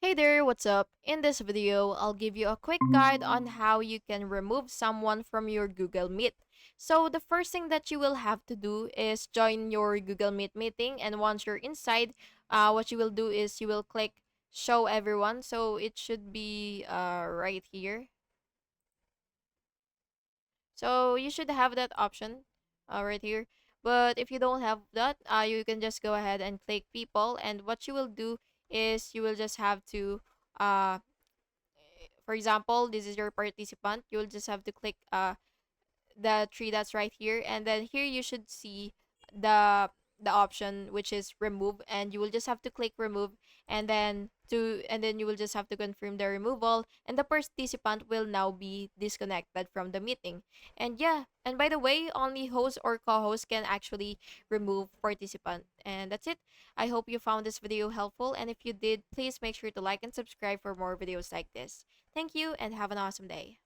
Hey there, what's up? In this video, I'll give you a quick guide on how you can remove someone from your Google Meet. So, the first thing that you will have to do is join your Google Meet meeting, and once you're inside, what you will do is you will click show everyone. So, it should be right here. So, you should have that option right here. But if you don't have that, you can just go ahead and click people, and what you will do is you will just have to uh for example, this is your participant. You'll just have to click the three that's right here, and then here you should see the the option which is remove, and you will just have to click remove, and then you will just have to confirm the removal, and the participant will now be disconnected from the meeting. And yeah, and by the way, only host or co-host can actually remove participant. And that's it. I hope you found this video helpful, and if you did, please make sure to like and subscribe for more videos like this. Thank you and have an awesome day.